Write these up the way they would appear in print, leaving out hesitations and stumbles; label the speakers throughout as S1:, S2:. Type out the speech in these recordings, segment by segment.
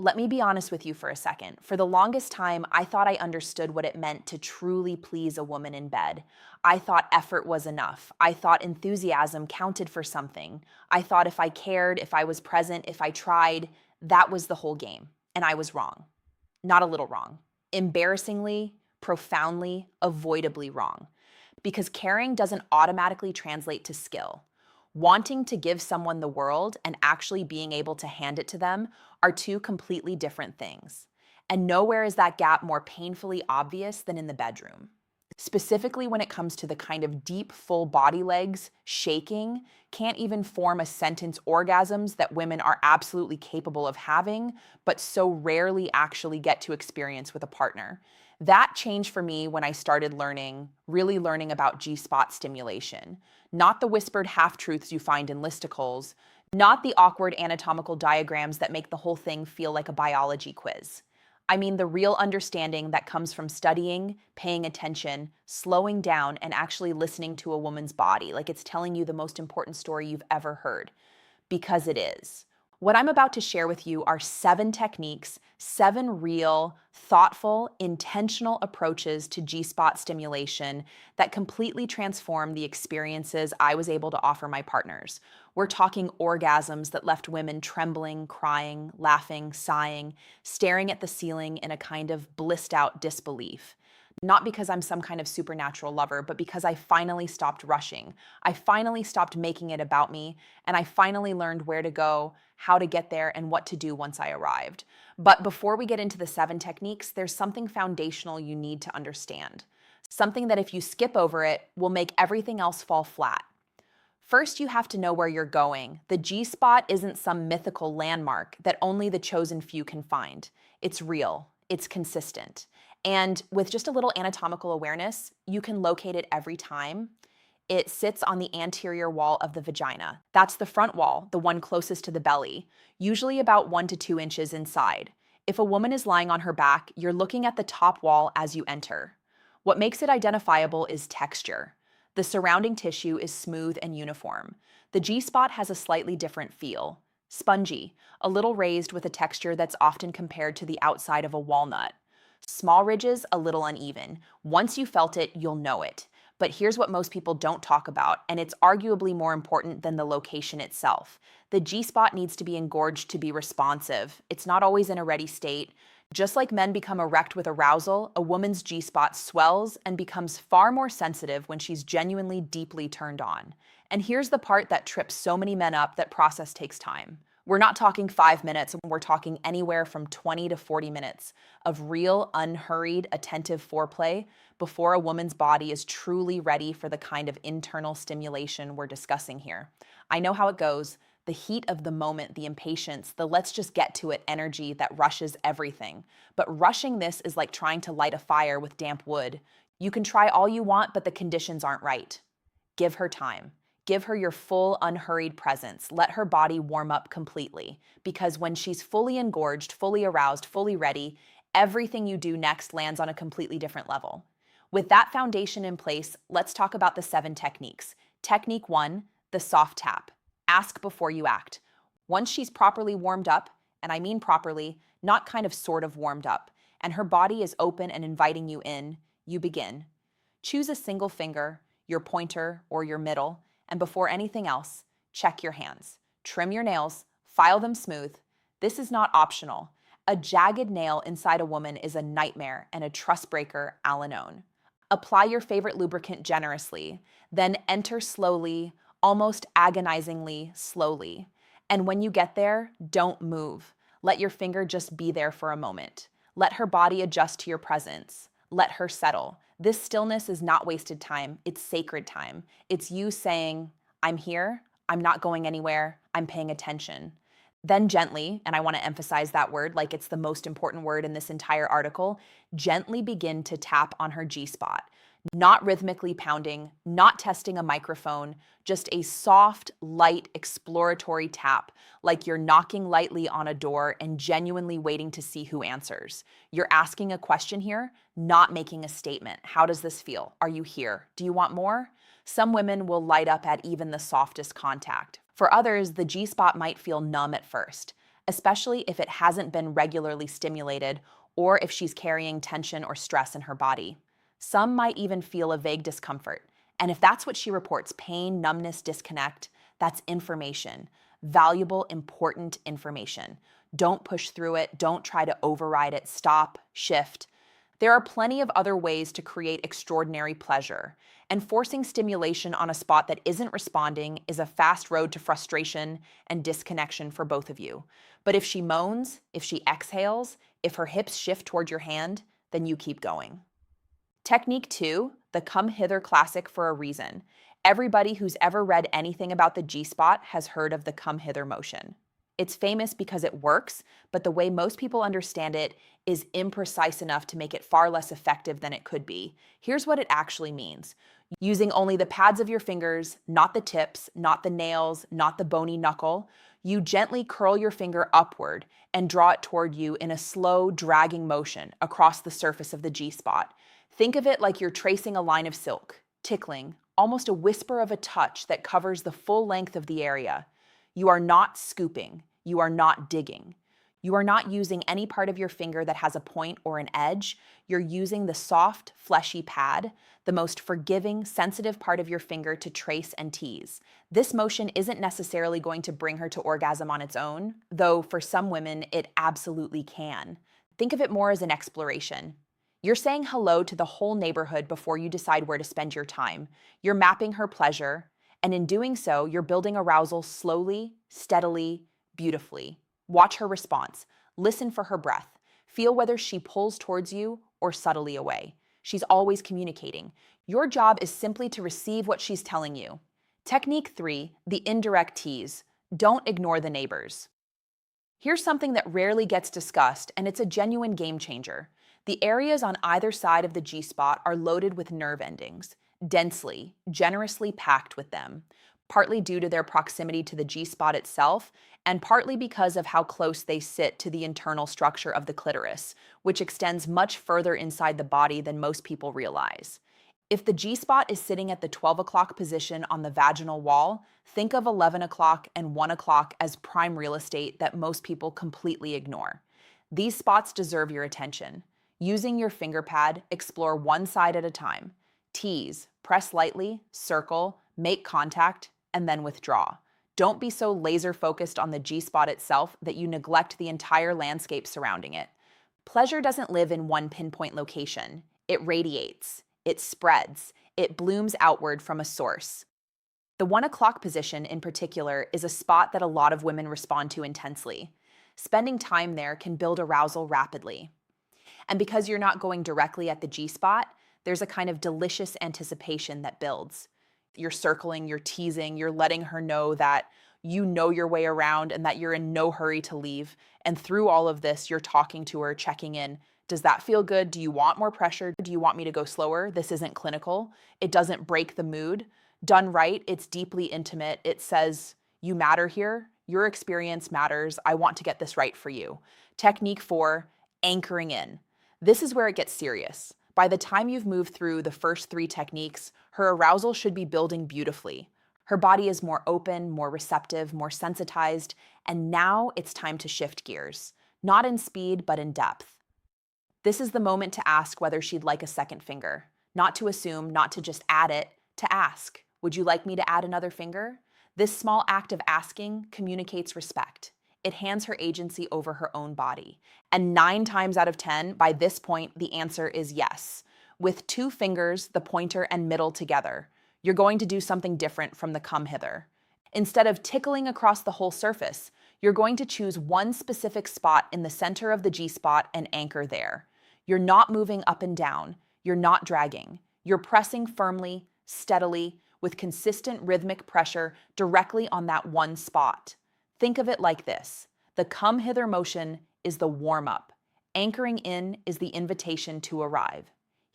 S1: Let me be honest with you for a second. For the longest time, I thought I understood what it meant to truly please a woman in bed. I thought effort was enough. I thought enthusiasm counted for something. I thought if I cared, if I was present, if I tried, that was the whole game. And I was wrong. Not a little wrong. Embarrassingly, profoundly, avoidably wrong. Because caring doesn't automatically translate to skill. Wanting to give someone the world and actually being able to hand it to them are two completely different things. And nowhere is that gap more painfully obvious than in the bedroom. Specifically when it comes to the kind of deep, full body legs, shaking, can't even form a sentence orgasms that women are absolutely capable of having, but so rarely actually get to experience with a partner. That changed for me when I started really learning about G-spot stimulation. Not the whispered half-truths you find in listicles, not the awkward anatomical diagrams that make the whole thing feel like a biology quiz. I mean the real understanding that comes from studying, paying attention, slowing down, and actually listening to a woman's body like it's telling you the most important story you've ever heard. Because it is. What I'm about to share with you are 7 techniques, 7 real, thoughtful, intentional approaches to G-spot stimulation that completely transform the experiences I was able to offer my partners. We're talking orgasms that left women trembling, crying, laughing, sighing, staring at the ceiling in a kind of blissed out disbelief. Not because I'm some kind of supernatural lover, but because I finally stopped rushing. I finally stopped making it about me, and I finally learned where to go, how to get there, and what to do once I arrived. But before we get into the 7 techniques, there's something foundational you need to understand. Something that if you skip over it, will make everything else fall flat. First, you have to know where you're going. The G-spot isn't some mythical landmark that only the chosen few can find. It's real. It's consistent. And with just a little anatomical awareness, you can locate it every time. It sits on the anterior wall of the vagina. That's the front wall, the one closest to the belly, usually about 1 to 2 inches inside. If a woman is lying on her back, you're looking at the top wall as you enter. What makes it identifiable is texture. The surrounding tissue is smooth and uniform. The G-spot has a slightly different feel. Spongy, a little raised with a texture that's often compared to the outside of a walnut. Small ridges, a little uneven. Once you felt it, you'll know it. But here's what most people don't talk about, and it's arguably more important than the location itself. The G-spot needs to be engorged to be responsive. It's not always in a ready state. Just like men become erect with arousal, a woman's G-spot swells and becomes far more sensitive when she's genuinely deeply turned on. And here's the part that trips so many men up that process takes time. We're not talking 5 minutes, we're talking anywhere from 20 to 40 minutes of real, unhurried, attentive foreplay before a woman's body is truly ready for the kind of internal stimulation we're discussing here. I know how it goes. The heat of the moment, the impatience, the let's just get to it energy that rushes everything. But rushing this is like trying to light a fire with damp wood. You can try all you want, but the conditions aren't right. Give her time. Give her your full, unhurried presence. Let her body warm up completely. Because when she's fully engorged, fully aroused, fully ready, everything you do next lands on a completely different level. With that foundation in place, let's talk about the 7 techniques. Technique 1, the soft tap. Ask before you act. Once she's properly warmed up, and I mean properly, not kind of sort of warmed up, and her body is open and inviting you in, you begin. Choose a single finger, your pointer or your middle, and before anything else, check your hands. Trim your nails, file them smooth. This is not optional. A jagged nail inside a woman is a nightmare and a trust breaker Al-Anon. Apply your favorite lubricant generously, then enter slowly, almost agonizingly slowly. And when you get there, don't move. Let your finger just be there for a moment. Let her body adjust to your presence. Let her settle. This stillness is not wasted time. It's sacred time. It's you saying, I'm here, I'm not going anywhere, I'm paying attention. Then gently, and I want to emphasize that word like it's the most important word in this entire article, gently begin to tap on her G-spot. Not rhythmically pounding, not testing a microphone, just a soft, light, exploratory tap, like you're knocking lightly on a door and genuinely waiting to see who answers. You're asking a question here, not making a statement. How does this feel? Are you here? Do you want more? Some women will light up at even the softest contact. For others, the G-spot might feel numb at first. especially if it hasn't been regularly stimulated or if she's carrying tension or stress in her body. Some might even feel a vague discomfort. And if that's what she reports, pain, numbness, disconnect, that's information. Valuable, important information. Don't push through it. Don't try to override it. Stop, shift. There are plenty of other ways to create extraordinary pleasure, and forcing stimulation on a spot that isn't responding is a fast road to frustration and disconnection for both of you. But if she moans, if she exhales, if her hips shift toward your hand, then you keep going. Technique 2, the come hither classic for a reason. Everybody who's ever read anything about the G-spot has heard of the come hither motion. It's famous because it works, but the way most people understand it is imprecise enough to make it far less effective than it could be. Here's what it actually means. Using only the pads of your fingers, not the tips, not the nails, not the bony knuckle, you gently curl your finger upward and draw it toward you in a slow, dragging motion across the surface of the G-spot. Think of it like you're tracing a line of silk, tickling, almost a whisper of a touch that covers the full length of the area. You are not scooping. You are not digging. You are not using any part of your finger that has a point or an edge. You're using the soft, fleshy pad, the most forgiving, sensitive part of your finger to trace and tease. This motion isn't necessarily going to bring her to orgasm on its own, though for some women, it absolutely can. Think of it more as an exploration. You're saying hello to the whole neighborhood before you decide where to spend your time. You're mapping her pleasure, and in doing so, you're building arousal slowly, steadily, beautifully. Watch her response. Listen for her breath. Feel whether she pulls towards you or subtly away. She's always communicating. Your job is simply to receive what she's telling you. Technique 3, the indirect tease. Don't ignore the neighbors. Here's something that rarely gets discussed, and it's a genuine game changer. The areas on either side of the G-spot are loaded with nerve endings, densely, generously packed with them, partly due to their proximity to the G-spot itself, and partly because of how close they sit to the internal structure of the clitoris, which extends much further inside the body than most people realize. If the G-spot is sitting at the 12 o'clock position on the vaginal wall, think of 11 o'clock and 1 o'clock as prime real estate that most people completely ignore. These spots deserve your attention. Using your finger pad, explore one side at a time. Tease, press lightly, circle, make contact, and then withdraw. Don't be so laser-focused on the G-spot itself that you neglect the entire landscape surrounding it. Pleasure doesn't live in one pinpoint location. It radiates, it spreads, it blooms outward from a source. The 1 o'clock position, in particular, is a spot that a lot of women respond to intensely. Spending time there can build arousal rapidly. And because you're not going directly at the G-spot, there's a kind of delicious anticipation that builds. You're circling, you're teasing, you're letting her know that you know your way around and that you're in no hurry to leave. And through all of this, you're talking to her, checking in. Does that feel good? Do you want more pressure? Do you want me to go slower? This isn't clinical. It doesn't break the mood. Done right, it's deeply intimate. It says, you matter here. Your experience matters. I want to get this right for you. Technique 4, anchoring in. This is where it gets serious. By the time you've moved through the first 3 techniques, her arousal should be building beautifully. Her body is more open, more receptive, more sensitized, and now it's time to shift gears. Not in speed, but in depth. This is the moment to ask whether she'd like a second finger. Not to assume, not to just add it, to ask. Would you like me to add another finger? This small act of asking communicates respect. It hands her agency over her own body. And 9 times out of 10, by this point, the answer is yes. With 2 fingers, the pointer and middle together, you're going to do something different from the come hither. Instead of tickling across the whole surface, you're going to choose one specific spot in the center of the G-spot and anchor there. You're not moving up and down. You're not dragging. You're pressing firmly, steadily, with consistent rhythmic pressure directly on that one spot. Think of it like this. The come hither motion is the warm-up. Anchoring in is the invitation to arrive.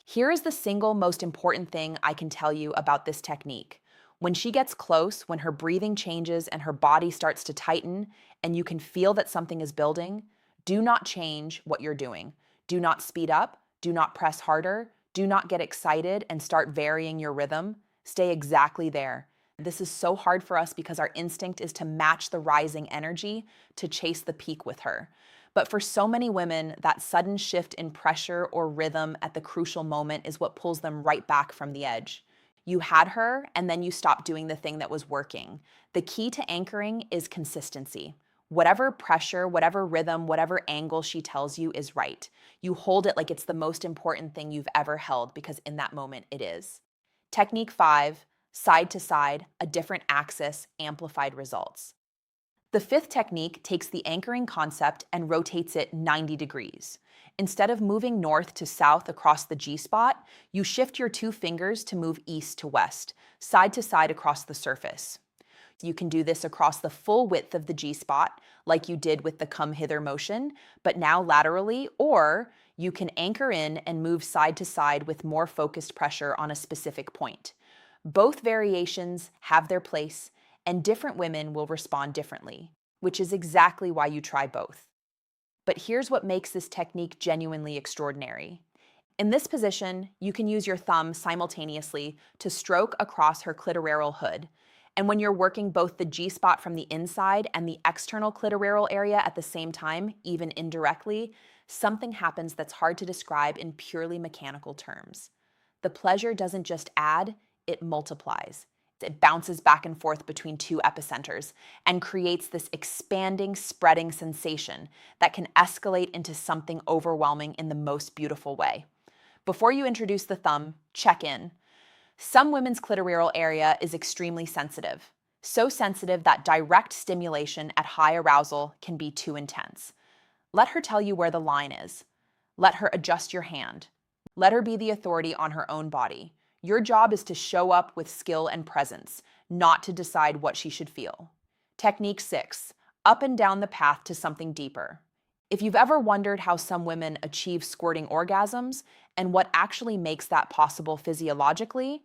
S1: Here is the single most important thing I can tell you about this technique. When she gets close, when her breathing changes and her body starts to tighten, and you can feel that something is building, do not change what you're doing. Do not speed up. Do not press harder. Do not get excited and start varying your rhythm. Stay exactly there. This is so hard for us because our instinct is to match the rising energy, to chase the peak with her. But for so many women, that sudden shift in pressure or rhythm at the crucial moment is what pulls them right back from the edge. You had her, and then you stopped doing the thing that was working. The key to anchoring is consistency. Whatever pressure, whatever rhythm, whatever angle she tells you is right. You hold it like it's the most important thing you've ever held because in that moment it is. Technique 5, side to side, a different axis, amplified results. The fifth technique takes the anchoring concept and rotates it 90 degrees. Instead of moving north to south across the G spot, you shift your two fingers to move east to west, side to side across the surface. You can do this across the full width of the G spot, like you did with the come hither motion, but now laterally, or you can anchor in and move side to side with more focused pressure on a specific point. Both variations have their place, and different women will respond differently, which is exactly why you try both. But here's what makes this technique genuinely extraordinary. In this position, you can use your thumb simultaneously to stroke across her clitoral hood. And when you're working both the G-spot from the inside and the external clitoral area at the same time, even indirectly, something happens that's hard to describe in purely mechanical terms. The pleasure doesn't just add, it multiplies. It bounces back and forth between two epicenters and creates this expanding, spreading sensation that can escalate into something overwhelming in the most beautiful way. Before you introduce the thumb, check in. Some women's clitoral area is extremely sensitive, so sensitive that direct stimulation at high arousal can be too intense. Let her tell you where the line is. Let her adjust your hand. Let her be the authority on her own body. Your job is to show up with skill and presence, not to decide what she should feel. Technique 6, up and down the path to something deeper. If you've ever wondered how some women achieve squirting orgasms and what actually makes that possible physiologically,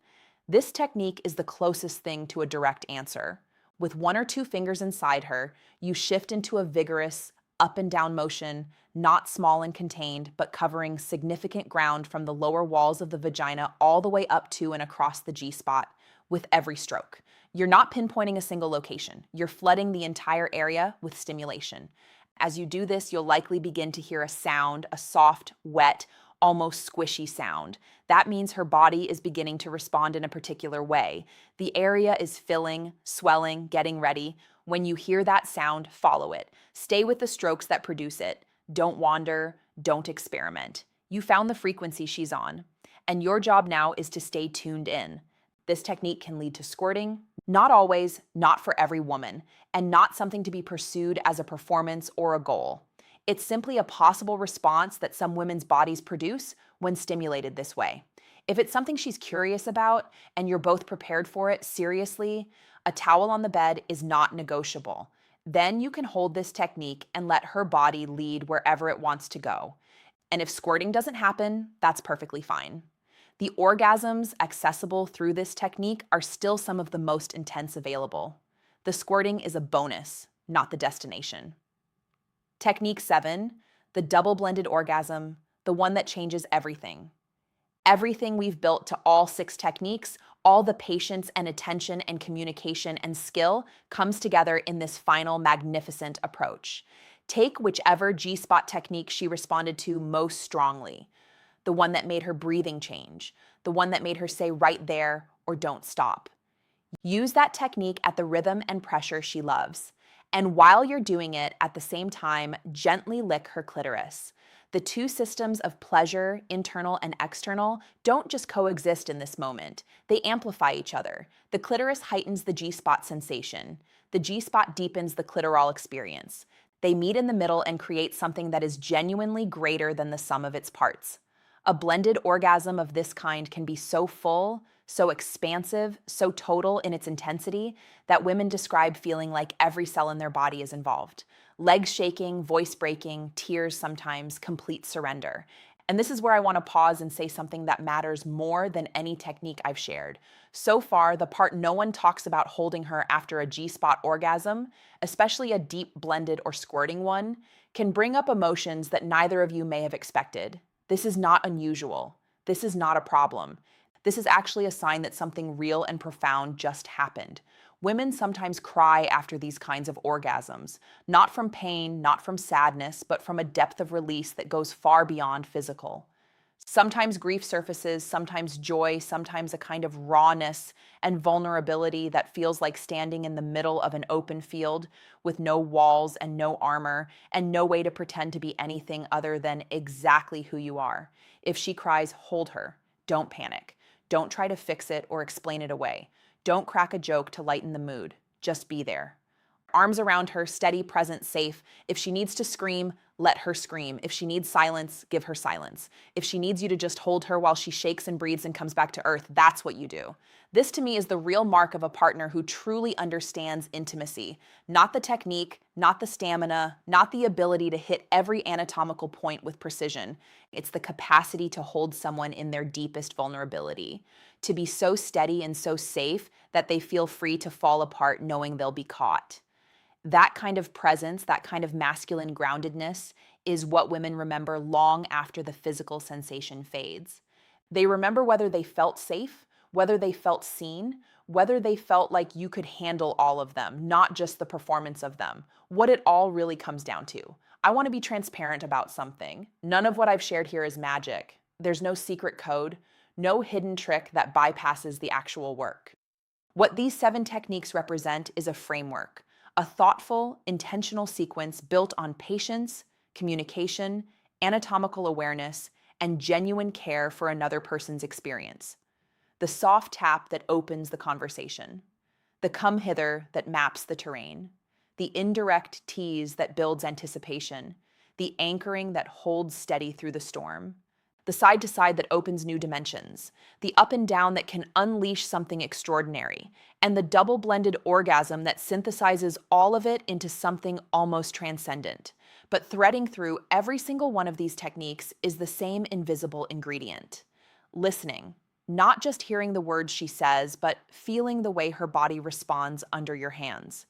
S1: this technique is the closest thing to a direct answer. With one or two fingers inside her, you shift into a vigorous, up and down motion, not small and contained, but covering significant ground from the lower walls of the vagina all the way up to and across the G-spot with every stroke. You're not pinpointing a single location. You're flooding the entire area with stimulation. As you do this, you'll likely begin to hear a sound, a soft, wet, almost squishy sound. That means her body is beginning to respond in a particular way. The area is filling, swelling, getting ready. When you hear that sound, follow it. Stay with the strokes that produce it. Don't wander, don't experiment. You found the frequency she's on, and your job now is to stay tuned in. This technique can lead to squirting, not always, not for every woman, and not something to be pursued as a performance or a goal. It's simply a possible response that some women's bodies produce when stimulated this way. If it's something she's curious about and you're both prepared for it seriously, a towel on the bed is not negotiable. Then you can hold this technique and let her body lead wherever it wants to go. And if squirting doesn't happen, that's perfectly fine. The orgasms accessible through this technique are still some of the most intense available. The squirting is a bonus, not the destination. Technique 7, the double blended orgasm, the one that changes everything. Everything we've built to all 6 techniques, all the patience and attention and communication and skill comes together in this final magnificent approach. Take whichever G-spot technique she responded to most strongly, the one that made her breathing change, the one that made her say right there or don't stop. Use that technique at the rhythm and pressure she loves. And while you're doing it, at the same time, gently lick her clitoris. The two systems of pleasure, internal and external, don't just coexist in this moment. They amplify each other. The clitoris heightens the G-spot sensation. The G-spot deepens the clitoral experience. They meet in the middle and create something that is genuinely greater than the sum of its parts. A blended orgasm of this kind can be so full, so expansive, so total in its intensity that women describe feeling like every cell in their body is involved. Legs shaking, voice breaking, tears sometimes, complete surrender. And this is where I want to pause and say something that matters more than any technique I've shared. So far, the part no one talks about holding her after a G-spot orgasm, especially a deep blended or squirting one, can bring up emotions that neither of you may have expected. This is not unusual. This is not a problem. This is actually a sign that something real and profound just happened. Women sometimes cry after these kinds of orgasms, not from pain, not from sadness, but from a depth of release that goes far beyond physical. Sometimes grief surfaces, sometimes joy, sometimes a kind of rawness and vulnerability that feels like standing in the middle of an open field with no walls and no armor and no way to pretend to be anything other than exactly who you are. If she cries, hold her. Don't panic. Don't try to fix it or explain it away. Don't crack a joke to lighten the mood. Just be there. Arms around her, steady, present, safe. If she needs to scream, let her scream. If she needs silence, give her silence. If she needs you to just hold her while she shakes and breathes and comes back to earth, that's what you do. This to me is the real mark of a partner who truly understands intimacy. Not the technique, not the stamina, not the ability to hit every anatomical point with precision. It's the capacity to hold someone in their deepest vulnerability. To be so steady and so safe that they feel free to fall apart knowing they'll be caught. That kind of presence, that kind of masculine groundedness is what women remember long after the physical sensation fades. They remember whether they felt safe, whether they felt seen, whether they felt like you could handle all of them, not just the performance of them, what it all really comes down to. I want to be transparent about something. None of what I've shared here is magic. There's no secret code, no hidden trick that bypasses the actual work. What these 7 techniques represent is a framework, a thoughtful, intentional sequence built on patience, communication, anatomical awareness, and genuine care for another person's experience. The soft tap that opens the conversation, the come hither that maps the terrain, the indirect tease that builds anticipation, the anchoring that holds steady through the storm, the side to side that opens new dimensions, the up and down that can unleash something extraordinary, and the double blended orgasm that synthesizes all of it into something almost transcendent. But threading through every single one of these techniques is the same invisible ingredient: listening. Not just hearing the words she says, but feeling the way her body responds under your hands.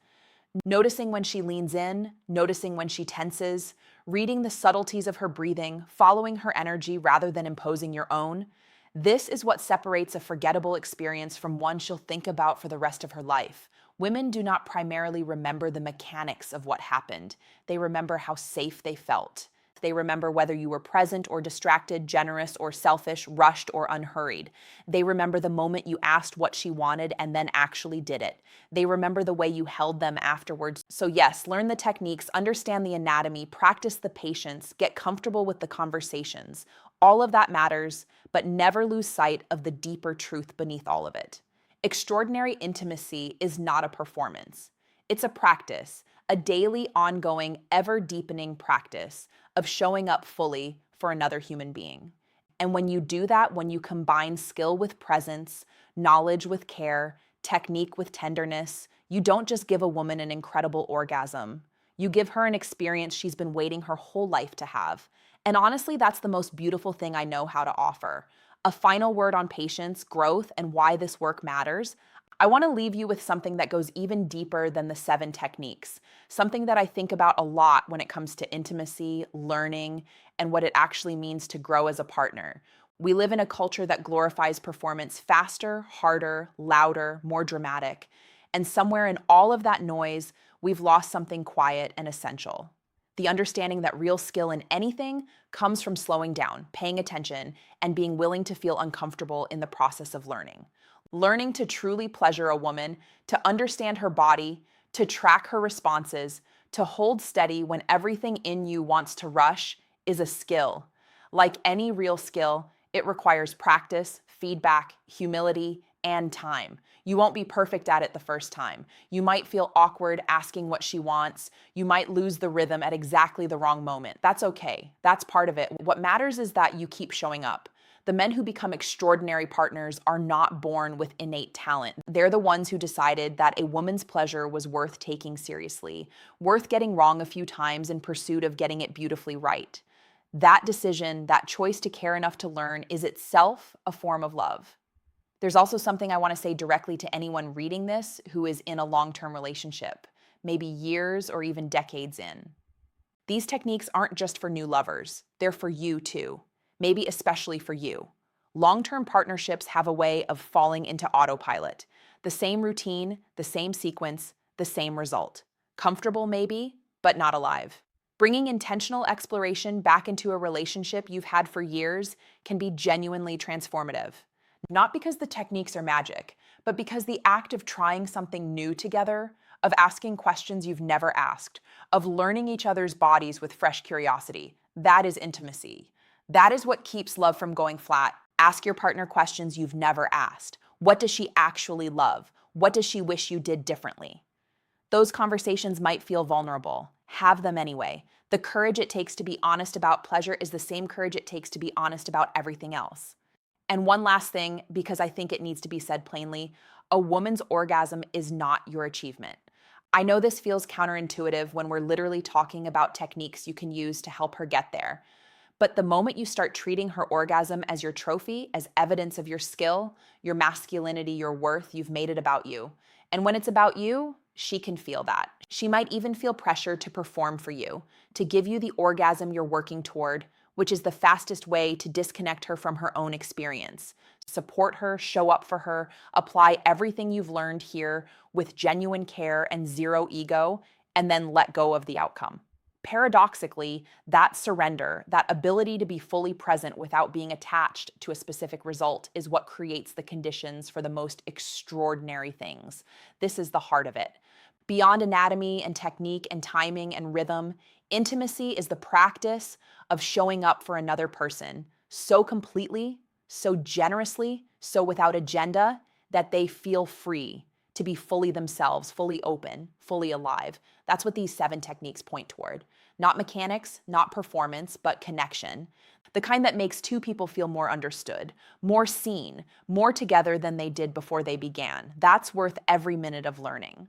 S1: Noticing when she leans in, noticing when she tenses, reading the subtleties of her breathing, following her energy rather than imposing your own. This is what separates a forgettable experience from one she'll think about for the rest of her life. Women do not primarily remember the mechanics of what happened. They remember how safe they felt. They remember whether you were present or distracted, generous or selfish, rushed or unhurried. They remember the moment you asked what she wanted and then actually did it. They remember the way you held them afterwards. So yes, learn the techniques, understand the anatomy, practice the patience, get comfortable with the conversations. All of that matters, but never lose sight of the deeper truth beneath all of it. Extraordinary intimacy is not a performance. It's a practice, a daily, ongoing, ever-deepening practice of showing up fully for another human being. And when you do that, when you combine skill with presence, knowledge with care, technique with tenderness, you don't just give a woman an incredible orgasm. You give her an experience she's been waiting her whole life to have. And honestly, that's the most beautiful thing I know how to offer. A final word on patience, growth, and why this work matters. I want to leave you with something that goes even deeper than the 7 techniques, something that I think about a lot when it comes to intimacy, learning, and what it actually means to grow as a partner. We live in a culture that glorifies performance faster, harder, louder, more dramatic. And somewhere in all of that noise, we've lost something quiet and essential. The understanding that real skill in anything comes from slowing down, paying attention, and being willing to feel uncomfortable in the process of learning. Learning to truly pleasure a woman, to understand her body, to track her responses, to hold steady when everything in you wants to rush is a skill. Like any real skill, it requires practice, feedback, humility, and time. You won't be perfect at it the first time. You might feel awkward asking what she wants. You might lose the rhythm at exactly the wrong moment. That's okay. That's part of it. What matters is that you keep showing up. The men who become extraordinary partners are not born with innate talent. They're the ones who decided that a woman's pleasure was worth taking seriously, worth getting wrong a few times in pursuit of getting it beautifully right. That decision, that choice to care enough to learn, is itself a form of love. There's also something I want to say directly to anyone reading this who is in a long-term relationship, maybe years or even decades in. These techniques aren't just for new lovers, they're for you too. Maybe especially for you. Long-term partnerships have a way of falling into autopilot. The same routine, the same sequence, the same result. Comfortable maybe, but not alive. Bringing intentional exploration back into a relationship you've had for years can be genuinely transformative. Not because the techniques are magic, but because the act of trying something new together, of asking questions you've never asked, of learning each other's bodies with fresh curiosity, that is intimacy. That is what keeps love from going flat. Ask your partner questions you've never asked. What does she actually love? What does she wish you did differently? Those conversations might feel vulnerable. Have them anyway. The courage it takes to be honest about pleasure is the same courage it takes to be honest about everything else. And one last thing, because I think it needs to be said plainly, a woman's orgasm is not your achievement. I know this feels counterintuitive when we're literally talking about techniques you can use to help her get there. But the moment you start treating her orgasm as your trophy, as evidence of your skill, your masculinity, your worth, you've made it about you. And when it's about you, she can feel that. She might even feel pressure to perform for you, to give you the orgasm you're working toward, which is the fastest way to disconnect her from her own experience. Support her, show up for her, apply everything you've learned here with genuine care and zero ego, and then let go of the outcome. Paradoxically, that surrender, that ability to be fully present without being attached to a specific result, is what creates the conditions for the most extraordinary things. This is the heart of it. Beyond anatomy and technique and timing and rhythm, intimacy is the practice of showing up for another person so completely, so generously, so without agenda that they feel free to be fully themselves, fully open, fully alive. That's what these 7 techniques point toward. Not mechanics, not performance, but connection. The kind that makes 2 people feel more understood, more seen, more together than they did before they began. That's worth every minute of learning.